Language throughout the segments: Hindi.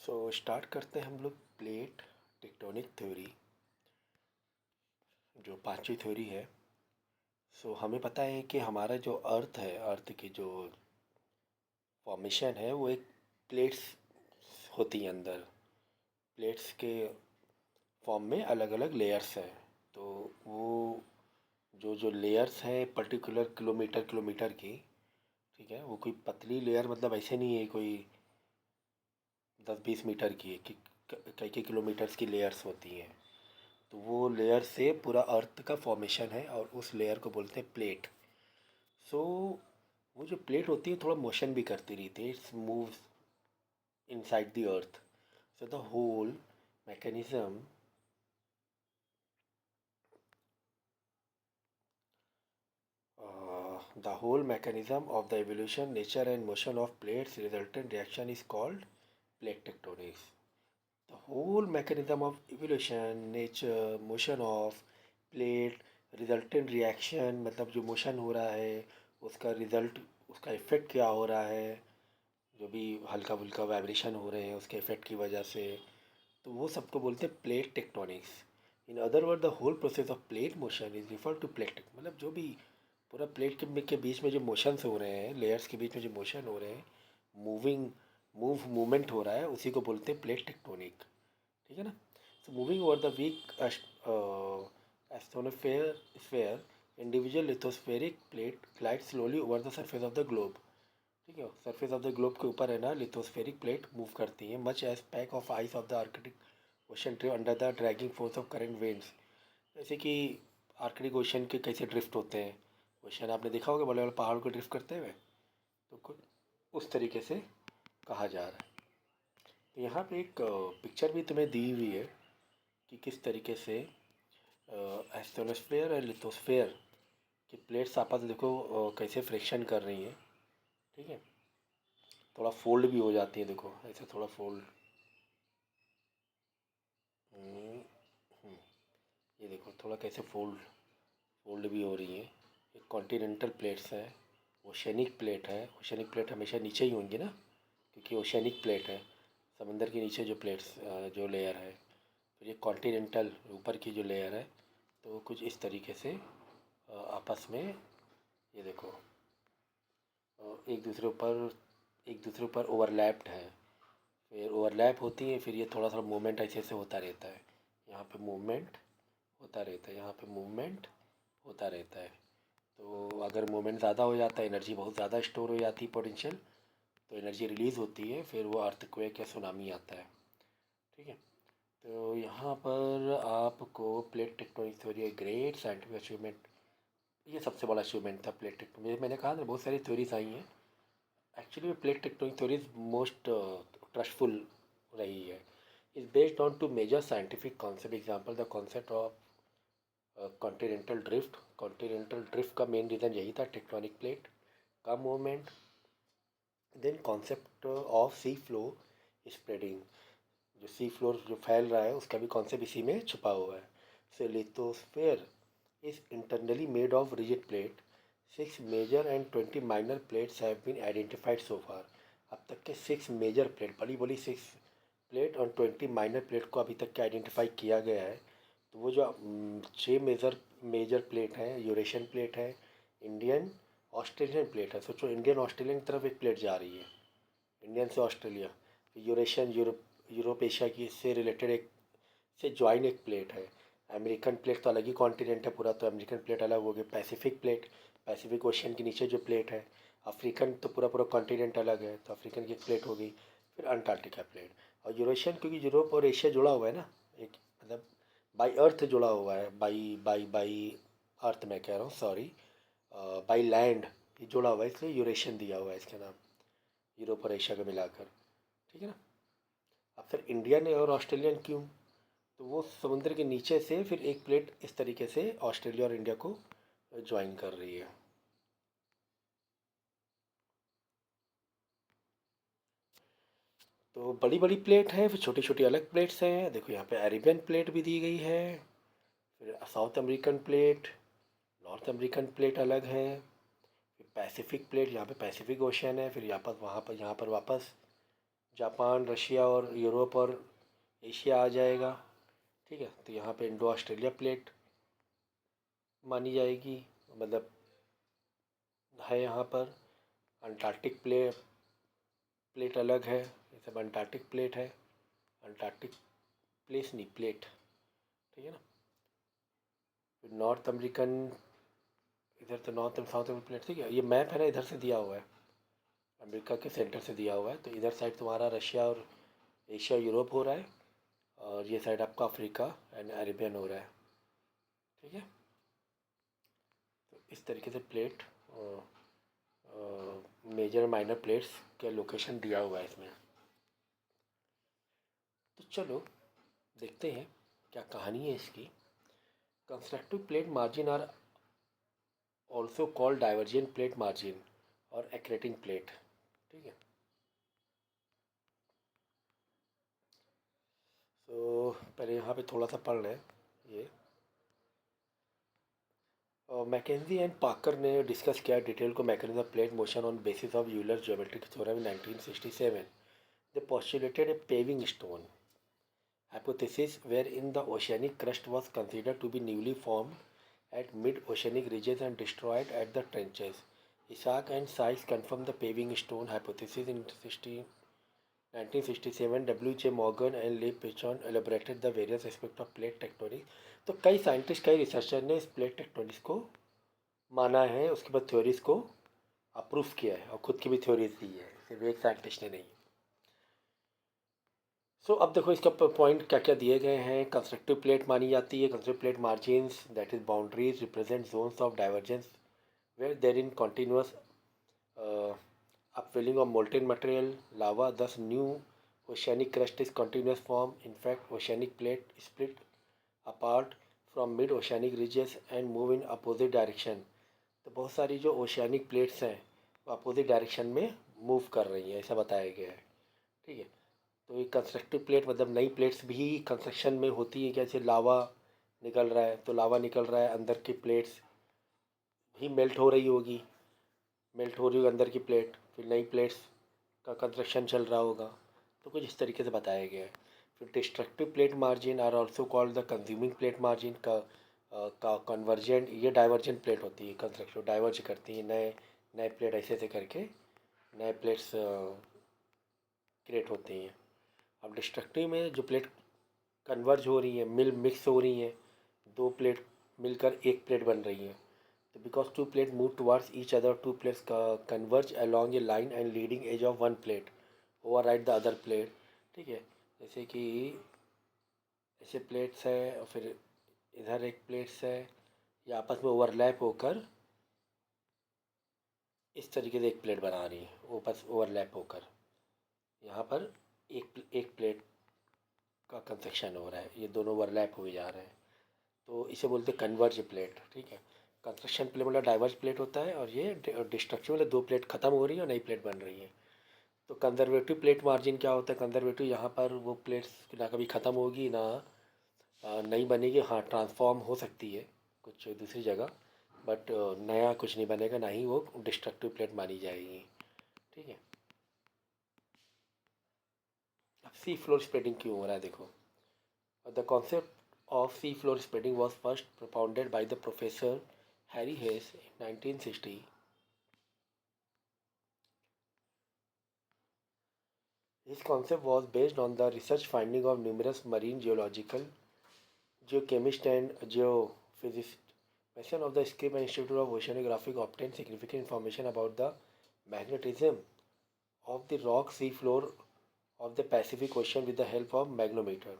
स्टार्ट करते हैं हम लोग प्लेट टेक्टोनिक थ्योरी, जो पांचवी थ्योरी है। हमें पता है कि हमारा जो अर्थ है, अर्थ की जो फॉर्मेशन है वो एक प्लेट्स होती है अंदर। प्लेट्स के फॉर्म में अलग अलग लेयर्स हैं। तो वो जो जो लेयर्स हैं पर्टिकुलर किलोमीटर किलोमीटर की, ठीक है, वो कोई पतली लेयर मतलब ऐसे नहीं है कोई 10-20 मीटर की है कि कई कई किलोमीटर्स की लेयर्स होती हैं। तो वो लेयर से पूरा अर्थ का फॉर्मेशन है और उस लेयर को बोलते हैं प्लेट। सो वो जो प्लेट होती है थोड़ा मोशन भी करती रहती है, it's moves inside the earth. So the whole mechanism the whole mechanism of the evolution, nature and motion of plates resultant reaction is called plate tectonics. The whole mechanism of evolution, nature, motion of plate, resultant reaction मतलब जो मोशन हो रहा है उसका रिजल्ट, उसका इफ़ेक्ट क्या हो रहा है, जो भी हल्का फुल्का वाइब्रेशन हो रहे हैं उसके इफ़ेक्ट की वजह से, तो वो सबको बोलते हैं plate tectonics. In other word the whole process of plate motion is refer to plate, मतलब जो भी पूरा प्लेट के बीच में जो मोशंस हो रहे हैं, लेयर्स के बीच में जो मोशन हो रहे हैं, मूविंग मूवमेंट हो रहा है, उसी को बोलते हैं प्लेट टेक्टोनिक। ठीक है ना। So moving over the weak asthenosphere sphere, individual lithospheric plate glide slowly over the surface of the globe. ठीक है, सरफेस ऑफ द ग्लोब के ऊपर है ना लिथोस्फेरिक प्लेट मूव करती है, much as pack of ice of the Arctic ocean tree under the dragging force of current waves. जैसे कि आर्कटिक ओशन के कैसे ड्रिफ्ट होते हैं, ओशन आपने देखा होगा बड़े बड़े पहाड़ को ड्रिफ्ट करते हुए, तो कुछ उस तरीके से कहा जा रहा है। तो यहाँ पे एक पिक्चर भी तुम्हें दी हुई है कि किस तरीके से एस्ट्रोनोस्फेयर और लिथोस्फेयर की प्लेट्स आपस में देखो कैसे फ्रिक्शन कर रही हैं। ठीक है, थोड़ा फोल्ड भी हो जाती है, देखो ऐसे थोड़ा फोल्ड। ये देखो थोड़ा कैसे फोल्ड फोल्ड भी हो रही है। ये कॉन्टिनेंटल प्लेट्स है, ओशनिक प्लेट है। ओशनिक प्लेट हमेशा नीचे ही होंगी ना, क्योंकि ओशनिक प्लेट है, समंदर के नीचे जो प्लेट्स जो लेयर है। फिर ये कॉन्टिनेंटल ऊपर की जो लेयर है, तो कुछ इस तरीके से आपस में ये देखो एक दूसरे ऊपर ओवरलैप्ड है, फिर ओवरलैप होती है, फिर ये थोड़ा थोड़ा मूवमेंट ऐसे ऐसे होता रहता है। यहाँ पे मूवमेंट होता रहता है, यहाँ पे मूवमेंट होता रहता है। तो अगर मूवमेंट ज़्यादा हो जाता है, एनर्जी बहुत ज़्यादा स्टोर हो जाती है पोटेंशियल, तो एनर्जी रिलीज़ होती है, फिर वो अर्थक्वेक या सुनामी आता है। ठीक है, तो यहाँ पर आपको plate tectonic theory great scientific achievement, ये सबसे बड़ा अचीवमेंट था प्लेट टेक्टोनिक। मैंने कहा ना बहुत सारी थ्योरीज आई हैं, actually plate tectonic theories most trustful रही है। Is based on two major scientific concept. Example the concept of continental drift. Continental drift का मेन रीज़न यही था, टेक्टोनिक प्लेट का movement. Then concept of sea flow spreading, जो सी फ्लोर जो फैल रहा है उसका भी कॉन्सेप्ट इसी में छुपा हुआ है। So lithosphere is internally made of rigid plate. 6 major and 20 minor plates have been identified so far. अब तक के 6 मेजर प्लेट, बड़ी बड़ी 6 प्लेट और 20 माइनर प्लेट को अभी तक के आइडेंटिफाई किया गया है। तो वो जो 6 मेजर मेजर प्लेट हैं, यूरेशियन प्लेट है, इंडियन ऑस्ट्रेलियन प्लेट है। सोचो इंडियन ऑस्ट्रेलियन की तरफ एक प्लेट जा रही है, इंडियन से ऑस्ट्रेलिया। यूरेशियन यूरोप एशिया की से रिलेटेड एक से ज्वाइन एक प्लेट है। अमेरिकन प्लेट तो अलग ही कॉन्टिनेंट है पूरा, तो अमेरिकन प्लेट अलग हो गई। पैसिफिक प्लेट, पैसिफिक ओशियन के नीचे जो प्लेट है। अफ्रीकन तो पूरा पूरा कॉन्टिनेंट अलग है, तो अफ्रीकन की एक प्लेट हो गई। फिर अंटार्कटिका प्लेट और यूरेशियन, क्योंकि यूरोप और एशिया जुड़ा हुआ है ना, एक मतलब बाई अर्थ जुड़ा हुआ है, बाई बाई बाई अर्थ मैं कह रहा हूँ, सॉरी, बाई लैंड ये जुड़ा हुआ है, इसलिए यूरेशियन दिया हुआ है इसका नाम, यूरोप और एशिया को मिलाकर। ठीक है ना। अब फिर इंडियन और ऑस्ट्रेलियन क्यों, तो वो समुद्र के नीचे से फिर एक प्लेट इस तरीके से ऑस्ट्रेलिया और इंडिया को ज्वाइन कर रही है। तो बड़ी बड़ी प्लेट है, फिर छोटी छोटी अलग प्लेट्स हैं। देखो यहाँ पे अरेबियन प्लेट भी दी गई है, फिर south American plate, north American plate अलग है, फिर पैसिफिक प्लेट, यहाँ पे पैसिफिक ओशन है, फिर यहाँ पर वहाँ पर यहाँ पर वापस जापान, रशिया और यूरोप और एशिया आ जाएगा। ठीक है, तो यहाँ पे इंडो ऑस्ट्रेलिया प्लेट मानी जाएगी, मतलब है यहाँ पर। अंटार्कटिक प्लेट अलग है, ये सब अंटार्कटिक प्लेट है, अंटार्कटिक प्लेस नहीं प्लेट। ठीक है ना। फिर नॉर्थ अमेरिकन, इधर तो north and south American plate. ठीक है, ये मैप है ना, इधर से दिया हुआ है, अमेरिका के सेंटर से दिया हुआ है। तो इधर साइड तुम्हारा रशिया और एशिया यूरोप हो रहा है, और ये साइड आपका अफ्रीका एंड अरेबियन हो रहा है। ठीक है, तो इस तरीके से प्लेट मेजर माइनर प्लेट्स के लोकेशन दिया हुआ है इसमें। तो चलो देखते हैं क्या कहानी है इसकी। Constructive plate margin are also called divergent plate margin और एक्रेटिंग प्लेट। ठीक है, तो पहले यहाँ पे थोड़ा सा पढ़ लें ये। मैकेंजी एंड पाकर ने डिस्कस किया डिटेल को mechanism plate motion on basis of Euler geometric theorem in 1967. They postulated a paving stone hypothesis wherein the oceanic crust was considered to be newly formed at mid-oceanic ridges and destroyed at the trenches. Isaac and Sykes confirmed the paving stone hypothesis in 1967. W. J. Morgan and Leigh Pichon elaborated the various aspects of plate tectonics. तो कई साइंटिस्ट, कई रिसर्चर ने इस प्लेट टेक्टोनिक्स को माना है, उसके बाद थ्योरीज को अप्रूव किया है और खुद की भी थ्योरीज दी है, सिर्फ एक साइंटिस्ट ने नहीं। अब देखो इसका पॉइंट क्या क्या दिए गए हैं। कंस्ट्रक्टिव प्लेट मानी जाती है। Constructive plate margins that is boundaries represent zones of divergence where there in continuous upwelling of molten material lava, thus new oceanic crust is continuous form. In fact, oceanic plate split apart from mid oceanic ridges and move in opposite direction. तो बहुत सारी जो ओशियानिक प्लेट्स हैं वो अपोजिट डायरेक्शन में मूव कर रही हैं, ऐसा बताया गया है। ठीक है, तो ये कंस्ट्रक्टिव प्लेट मतलब नई प्लेट्स भी कंस्ट्रक्शन में होती है। जैसे लावा निकल रहा है, तो लावा निकल रहा है, अंदर की प्लेट्स भी मेल्ट हो रही होगी, अंदर की प्लेट, फिर नई प्लेट्स का कंस्ट्रक्शन चल रहा होगा। तो कुछ इस तरीके से बताया गया है। फिर destructive plate margin are also called the consuming plate margin का कन्वर्जेंट, ये डाइवर्जेंट प्लेट होती है, कंस्ट्रक्टिव डाइवर्ज करती है, नए नए प्लेट ऐसे ऐसे करके नए प्लेट्स क्रिएट होती हैं। अब डिस्ट्रक्टिव में जो प्लेट कन्वर्ज हो रही है, मिक्स हो रही हैं, दो प्लेट मिलकर एक प्लेट बन रही है। तो because two plate move towards each other, two plates converge along a line and leading edge of one plate over right the other plate. ठीक है, जैसे कि ऐसे प्लेट्स है और फिर इधर एक प्लेट्स है, ये आपस में ओवरलैप होकर इस तरीके से एक प्लेट बना रही है, वो बस ओवरलैप होकर यहाँ पर एक प्लेट का कंस्ट्रक्शन हो रहा है, ये दोनों ओवरलैप हुए जा रहे हैं, तो इसे बोलते हैं कन्वर्ज प्लेट। ठीक है, कंस्ट्रक्शन प्लेट मतलब डाइवर्ज प्लेट होता है, और ये डिस्ट्रक्शन मतलब दो प्लेट खत्म हो रही है और नई प्लेट बन रही है। तो कंजर्वेटिव प्लेट मार्जिन क्या होता है? कंजर्वेटिव यहाँ पर वो प्लेट्स ना कभी ख़त्म होगी ना नई बनेगी। हाँ, ट्रांसफॉर्म हो सकती है कुछ दूसरी जगह, बट नया कुछ नहीं बनेगा, ना ही वो डिस्ट्रक्टिव प्लेट मानी जाएगी। ठीक है, अब सी फ्लोर स्प्रेडिंग क्यों हो रहा है देखो। The concept of sea floor spreading was first propounded by the professor Harry Hayes in 1960. His concept was based on the research finding of numerous marine geological, geochemists and geophysicists. Mission of the Scripps Institute of Oceanography obtained significant information about the magnetism of the rock sea floor of the Pacific Ocean with the help of magnetometer.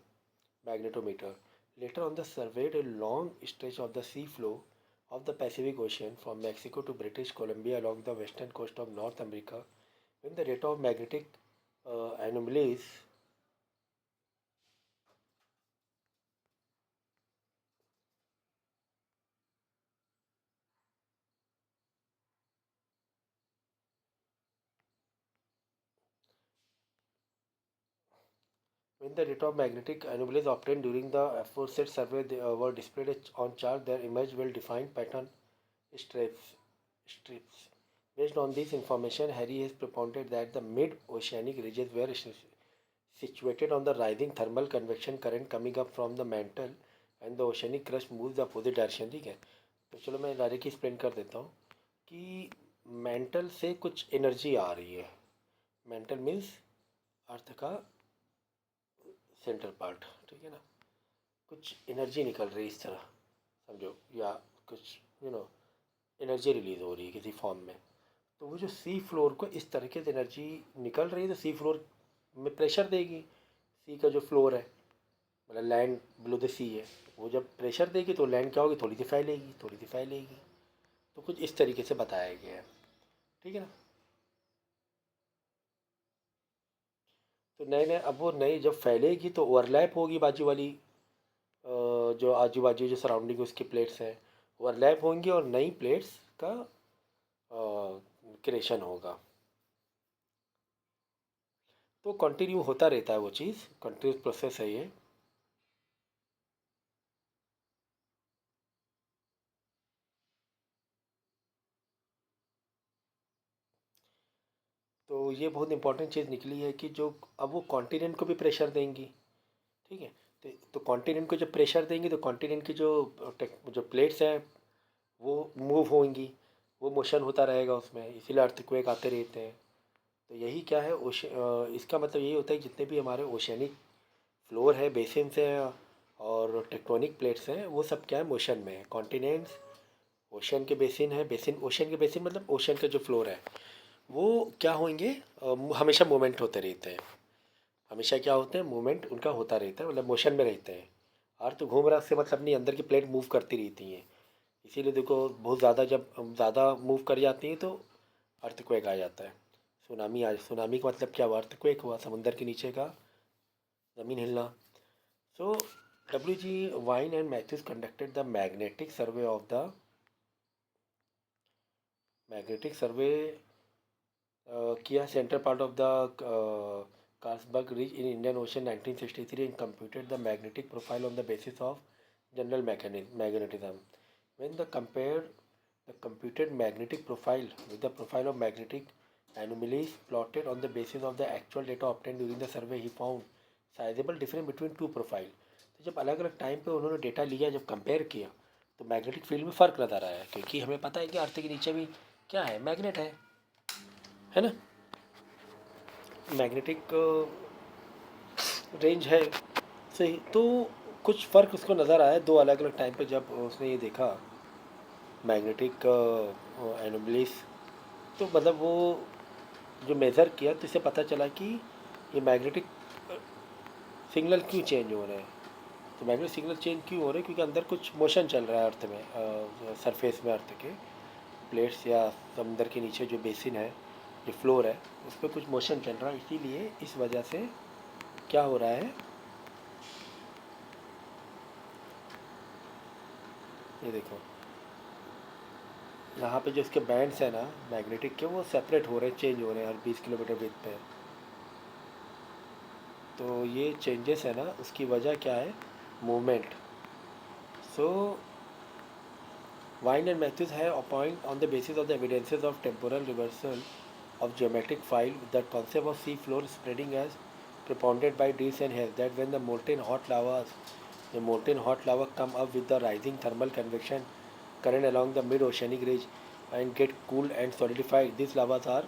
Later on, they surveyed a long stretch of the sea floor of the Pacific Ocean from Mexico to British Columbia along the western coast of North America, when the rate of magnetic anomalies obtained during the aforesaid survey were displayed on chart. There emerged well-defined pattern strips. Based on this information, Harry has propounded that the mid-oceanic ridges were situated on the rising thermal convection current coming up from the mantle and the oceanic crust moves the opposite direction. ठीक है, तो चलो मैं डायरेक्ट एक्सप्लेन कर देता हूँ कि मैंटल से कुछ एनर्जी आ रही है. मैंटल मीन्स अर्थ का सेंट्रल पार्ट, ठीक है ना. कुछ एनर्जी निकल रही है इस तरह समझो, या कुछ एनर्जी रिलीज हो रही है किसी फॉर्म में. तो वो जो सी फ्लोर को इस तरीके से एनर्जी निकल रही है तो सी फ्लोर में प्रेशर देगी. सी का जो फ्लोर है मतलब लैंड बिलो द सी है, वो जब प्रेशर देगी तो लैंड क्या होगी, थोड़ी सी फैलेगी थोड़ी सी फैलेगी. तो कुछ इस तरीके से बताया गया है, ठीक है ना. तो नए नए अब वो नई जब फैलेगी तो ओवरलैप होगी बाजू वाली जो आजू बाजू जो सराउंडिंग उसकी प्लेट्स हैं ओवरलैप होंगी और नई प्लेट्स का क्रिएशन होगा. तो कंटिन्यू होता रहता है वो चीज़, कंटिन्यूस प्रोसेस है ये. तो ये बहुत इंपॉर्टेंट चीज़ निकली है कि जो अब वो कॉन्टिनेंट को भी प्रेशर देंगी, ठीक है. तो कॉन्टिनेंट को जब प्रेशर देंगी तो कॉन्टिनेंट की जो प्लेट्स हैं वो मूव होंगी, वो मोशन होता रहेगा उसमें, इसीलिए अर्थक्वेक आते रहते हैं. तो यही क्या है इसका मतलब यही होता है कि जितने भी हमारे ओशियनिक फ्लोर है, बेसिन्स हैं और टेक्टोनिक प्लेट्स हैं, वो सब क्या है मोशन में है. कॉन्टिनेंट्स ओशन के बेसिन है, बेसिन ओशन के बेसिन मतलब ओशन का जो फ्लोर है वो क्या होंगे, हमेशा मूवमेंट होते रहते हैं. हमेशा क्या होते हैं, मूवमेंट उनका होता रहता है, मतलब मोशन में रहते हैं. अर्थ तो घूम रहा है उससे मतलब नहीं, अंदर की प्लेट मूव करती रहती हैं. इसीलिए देखो बहुत ज़्यादा जब ज़्यादा मूव कर जाती हैं तो अर्थक्वेक आ जाता है. सुनामी का मतलब क्या हुआ, अर्थक्वेक हुआ, समुंदर के नीचे का ज़मीन हिलना. So W.G. Vine and Matthews conducted the magnetic survey किया central part of the Carlsberg ridge in Indian Ocean 1963 and computed the magnetic profile on the basis of general magnetism. When the computed magnetic profile with the profile of magnetic anomalies plotted on the basis of the actual data obtained during the survey, he found sizable difference between two profile. तो जब अलग अलग टाइम पे उन्होंने डेटा लिया, जब कंपेयर किया तो मैग्नेटिक फील्ड में फ़र्क नज़र आया, क्योंकि हमें पता है कि अर्थ के नीचे भी क्या है, मैग्नेट है ना. मैग्नेटिक रेंज है सही. तो कुछ फ़र्क उसको नज़र आया दो अलग अलग टाइम पे जब उसने ये देखा मैग्नेटिक एनोमलीज. तो मतलब वो जो मेज़र किया तो इससे पता चला कि ये मैग्नेटिक सिग्नल क्यों चेंज हो रहे हैं. तो मैग्नेटिक सिग्नल चेंज क्यों हो रहे हैं, क्योंकि अंदर कुछ मोशन चल रहा है अर्थ में, सरफेस में अर्थ के प्लेट्स या समुंदर के नीचे जो बेसिन है, जो फ्लोर है, उस पर कुछ मोशन चल रहा है. इसीलिए इस वजह से क्या हो रहा है, ये देखो यहाँ पे जो इसके बैंड्स हैं ना मैग्नेटिक के, वो सेपरेट हो रहे हैं, चेंज हो रहे हैं हर 20 किलोमीटर विथ पे. तो ये चेंजेस है ना, उसकी वजह क्या है, movement. So Vine and Matthews have opined on the basis of the evidences of temporal reversal of geometric file that concept of sea floor spreading as propounded by Dees and Hess, that when the molten hot lava come up with the rising thermal convection current along the mid-oceanic ridge and get cooled and solidified, these lavas are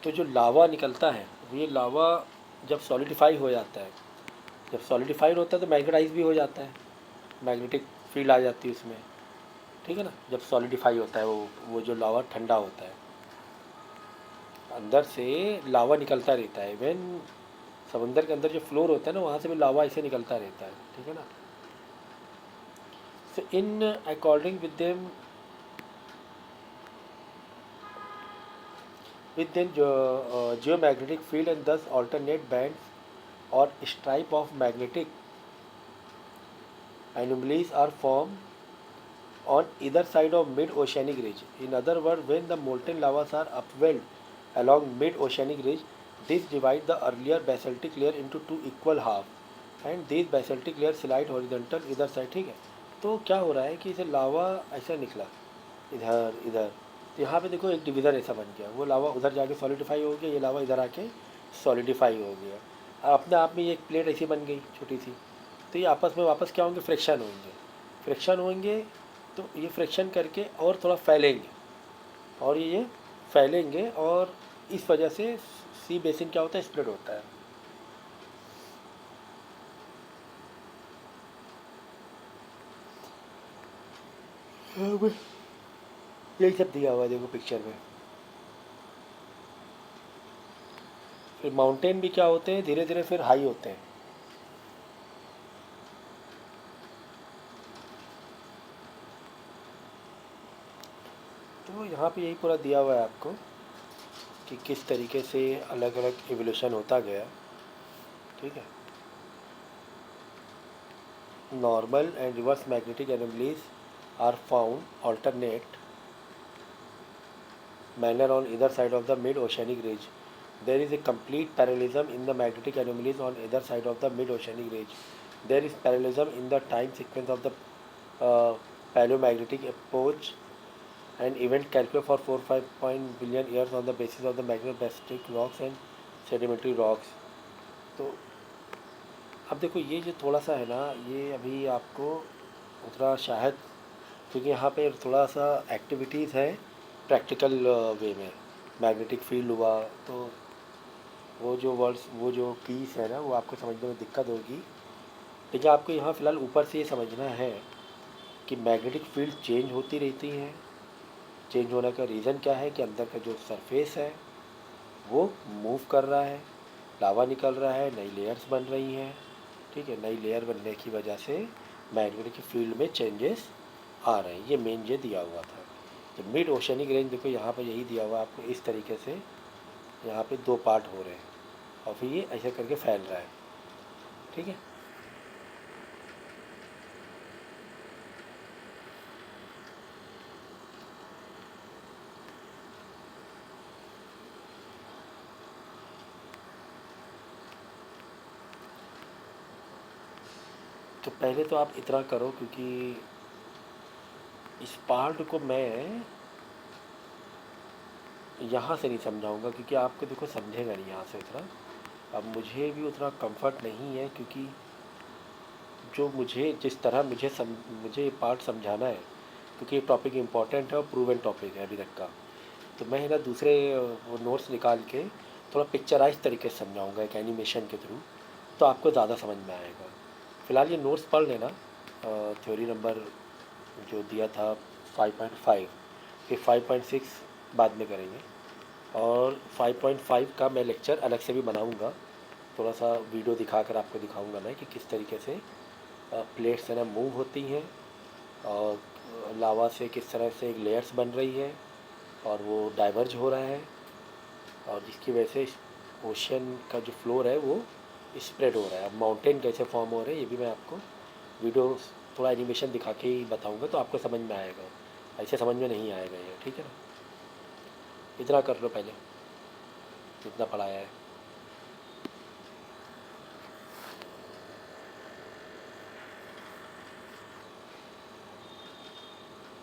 तो जो लावा निकलता है ये लावा जब सॉलिडिफाई हो जाता है, जब सॉलिडिफाइड होता है तो मैग्नेटाइज भी हो जाता है, मैग्नेटिक फील्ड आ जाती है उसमें, ठीक है ना. जब सॉलिडिफाई होता है वो जो लावा ठंडा होता है, अंदर से लावा निकलता रहता है. इवन समंदर के अंदर जो फ्लोर होता है ना, वहाँ से भी लावा ऐसे निकलता रहता है, ठीक है ना. So in according with then geomagnetic field and thus alternate bands or stripe of magnetic anomalies are formed on either side of mid-oceanic ridge. In other words, when the molten lavas are upwelled along mid-oceanic ridge, this divide the earlier basaltic layer into two equal half and this basaltic layer slide horizontal इधर साइड, ठीक है। तो क्या हो रहा है कि इसे लावा ऐसा निकला इधर इधर, तो यहाँ पे देखो एक डिवीज़न ऐसा बन गया, वो लावा उधर जाके सॉलिडिफाई हो गया, ये लावा इधर आके सॉलिडिफाई हो गया। अब अपने आप में ये एक प्लेट ऐसी बन गई छोटी सी, तो ये आपस में वापस क्या होंगे, फ्रिक्शन होंगे। फ्रिक्शन होंगे तो ये फ्रिक्शन करके और थोड़ा फैलेंगे, और ये फैलेंगे, और इस वजह से सी बेसिन क्या होता है, स्प्लिट होता है। यही सब दिया हुआ है देखो पिक्चर में। फिर माउंटेन भी क्या होते हैं, धीरे धीरे फिर हाई होते हैं। तो यहाँ पे यही पूरा दिया हुआ है आपको कि किस तरीके से अलग अलग एवोल्यूशन होता गया, ठीक है। Normal and reverse magnetic anomalies are found alternate manner on either side of the mid-oceanic ridge. There is a complete parallelism in the magnetic anomalies on either side of the mid-oceanic ridge. There is parallelism in the time sequence of the paleomagnetic epoch and event calculus for 4-5 billion years on the basis of the magnetobastic rocks and sedimentary rocks. तो अब देखो ये जो थोड़ा सा है ना, ये अभी आपको उतना शायद, क्योंकि यहाँ पे थोड़ा सा एक्टिविटीज़ है प्रैक्टिकल वे में, मैग्नेटिक फील्ड हुआ, तो वो जो वर्ड्स, वो जो कीज है ना, वो आपको समझने में दिक्कत होगी। लेकिन आपको यहाँ फ़िलहाल ऊपर से ये समझना है कि मैग्नेटिक फील्ड चेंज होती रहती हैं। चेंज होने का रीज़न क्या है कि अंदर का जो सरफेस है वो मूव कर रहा है, लावा निकल रहा है, नई लेयर्स बन रही हैं, ठीक है। नई लेयर बनने की वजह से मैग्नेटिक फील्ड में चेंजेस आ रहे हैं। ये मेन ये दिया हुआ था। तो मिड ओशनिक रेंज देखो यहाँ पर यही दिया हुआ आपको, इस तरीके से यहाँ पे दो पार्ट हो रहे हैं और फिर ये ऐसे करके फैल रहा है, ठीक है। तो पहले तो आप इतना करो, क्योंकि इस पार्ट को मैं यहाँ से नहीं समझाऊंगा, क्योंकि आपको देखो समझेगा नहीं यहाँ से उतना। अब मुझे भी उतना कंफर्ट नहीं है, क्योंकि जो मुझे जिस तरह मुझे ये पार्ट समझाना है, क्योंकि ये टॉपिक इम्पॉर्टेंट है और प्रूवन टॉपिक है अभी तक का, तो मैं ना दूसरे वो नोट्स निकाल के थोड़ा पिक्चराइज तरीके से समझाऊंगा एक एनिमेशन के थ्रू, तो आपको ज़्यादा समझ में आएगा। फ़िलहाल ये नोट्स पढ़ लेना। थ्योरी नंबर जो दिया था 5.5, फिर 5.6 बाद में करेंगे, और 5.5 का मैं लेक्चर अलग से भी बनाऊंगा। थोड़ा सा वीडियो दिखाकर आपको दिखाऊंगा मैं कि किस तरीके से प्लेट्स है ना मूव होती हैं, और लावा से किस तरह से एक लेयर्स बन रही है और वो डाइवर्ज हो रहा है, और जिसकी वजह से ओशन का जो फ्लोर है वो स्प्रेड हो रहा है। अब माउंटेन कैसे फॉर्म हो रहे हैं ये भी मैं आपको वीडियो थोड़ा एनिमेशन दिखा के ही बताऊंगा, तो आपको समझ में आएगा। ऐसे समझ में नहीं आएगा ये, ठीक है ना। इतना कर लो पहले जितना पढ़ाया है।